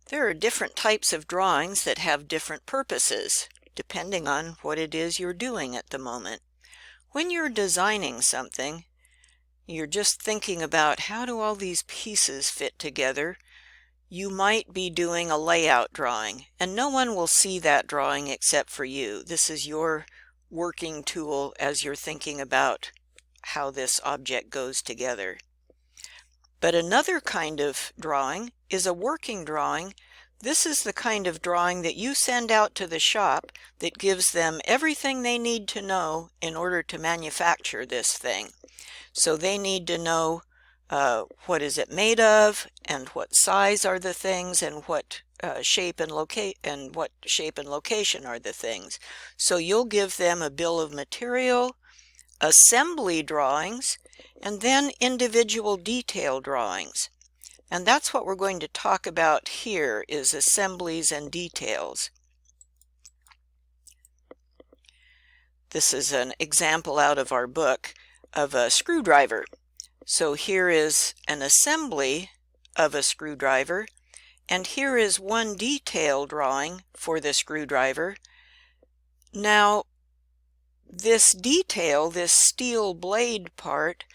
There are different types of drawings that have different purposes, depending on what it is you're doing at the moment. When you're designing something, you're just thinking about how do all these pieces fit together. You might be doing a layout drawing, and no one will see that drawing except for you. This is your working tool as you're thinking about how this object goes together. But another kind of drawing is a working drawing. This is the kind of drawing that you send out to the shop that gives them everything they need to know in order to manufacture this thing. So they need to know what is it made of, and what size are the things, and what shape and location are the things. So you'll give them a bill of material, assembly drawings, and then individual detail drawings. And that's what we're going to talk about here, is assemblies and details. This is an example out of our book of a screwdriver. So here is an assembly of a screwdriver, and here is one detail drawing for the screwdriver. Now, this detail, this steel blade part,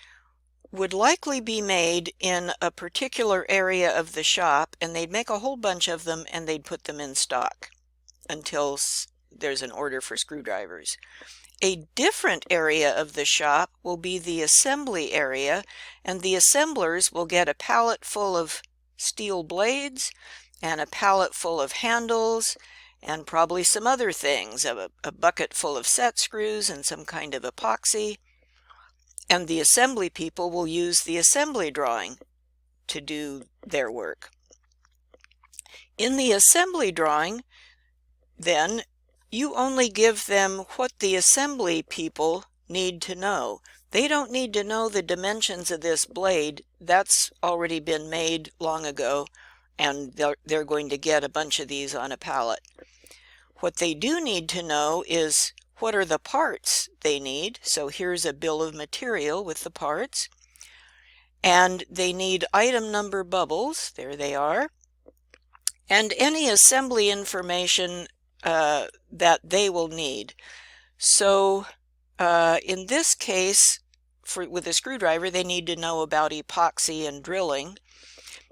would likely be made in a particular area of the shop, and they'd make a whole bunch of them and they'd put them in stock until there's an order for screwdrivers. A different area of the shop will be the assembly area, and the assemblers will get a pallet full of steel blades and a pallet full of handles and probably some other things, a bucket full of set screws and some kind of epoxy. And the assembly people will use the assembly drawing to do their work. In the assembly drawing, then, you only give them what the assembly people need to know. They don't need to know the dimensions of this blade. That's already been made long ago, and they're going to get a bunch of these on a pallet. What they do need to know is what are the parts they need. So here's a bill of material with the parts. And they need item number bubbles. There they are. And any assembly information that they will need. So in this case, with a screwdriver, they need to know about epoxy and drilling.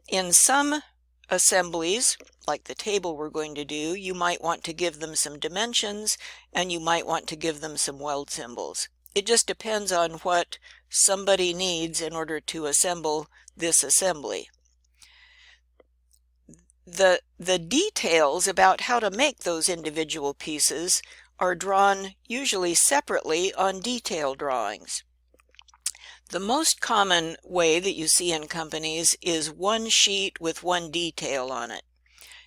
In some assemblies, like the table we're going to do, you might want to give them some dimensions, and you might want to give them some weld symbols. It just depends on what somebody needs in order to assemble this assembly. The details about how to make those individual pieces are drawn usually separately on detail drawings. The most common way that you see in companies is one sheet with one detail on it.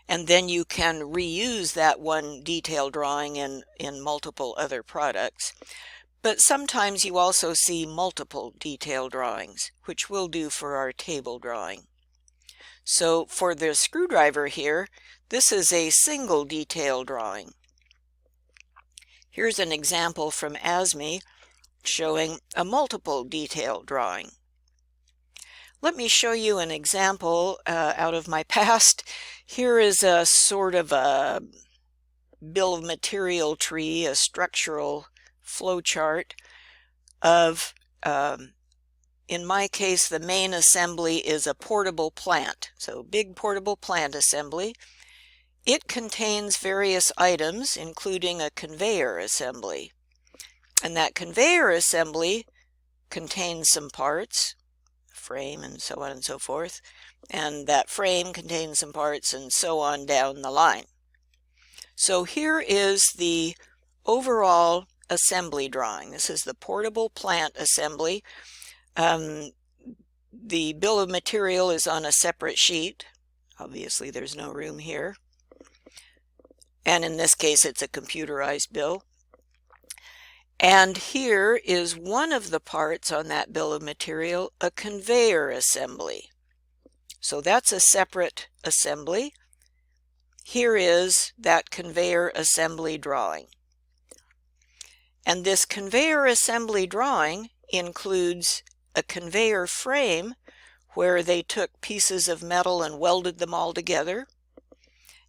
And then you can reuse that one detail drawing in multiple other products. But sometimes you also see multiple detail drawings, which we'll do for our table drawing. So for the screwdriver here, this is a single detail drawing. Here's an example from ASME showing a multiple detail drawing. Let me show you an example out of my past. Here is a sort of a bill of material tree, a structural flow chart of, in my case, the main assembly is a portable plant. So big portable plant assembly. It contains various items, including a conveyor assembly. And that conveyor assembly contains some parts, frame and so on and so forth, and that frame contains some parts and so on down the line. So here is the overall assembly drawing. This is the portable plant assembly. The bill of material is on a separate sheet. Obviously there's no room here. And in this case it's a computerized bill. And here is one of the parts on that bill of material, a conveyor assembly. So that's a separate assembly. Here is that conveyor assembly drawing. And this conveyor assembly drawing includes a conveyor frame where they took pieces of metal and welded them all together.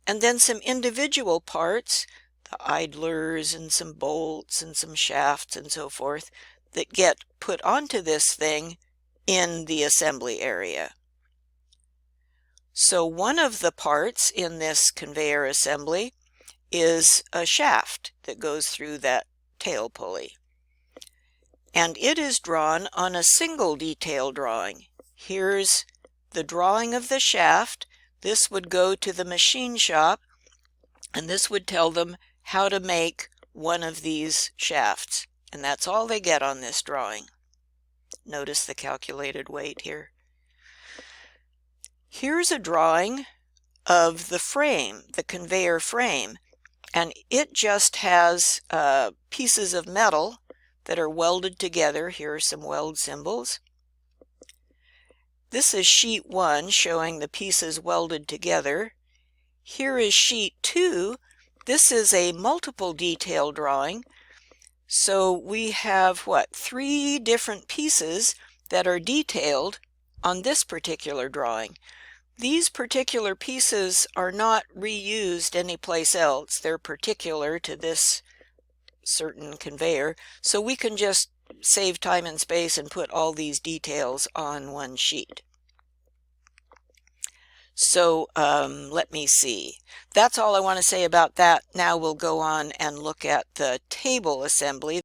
and then some individual parts, the idlers and some bolts and some shafts and so forth, that get put onto this thing in the assembly area. So one of the parts in this conveyor assembly is a shaft that goes through that tail pulley. And it is drawn on a single detail drawing. Here's the drawing of the shaft. This would go to the machine shop, and this would tell them how to make one of these shafts. And that's all they get on this drawing. Notice the calculated weight here. Here's a drawing of the frame, the conveyor frame, and it just has pieces of metal that are welded together. Here are some weld symbols. This is sheet 1 showing the pieces welded together. Here is sheet 2. This is a multiple detail drawing. So we have, 3 different pieces that are detailed on this particular drawing. These particular pieces are not reused anyplace else. They're particular to this certain conveyor, so we can just save time and space and put all these details on one sheet. So let me see. That's all I want to say about that. Now we'll go on and look at the table assembly.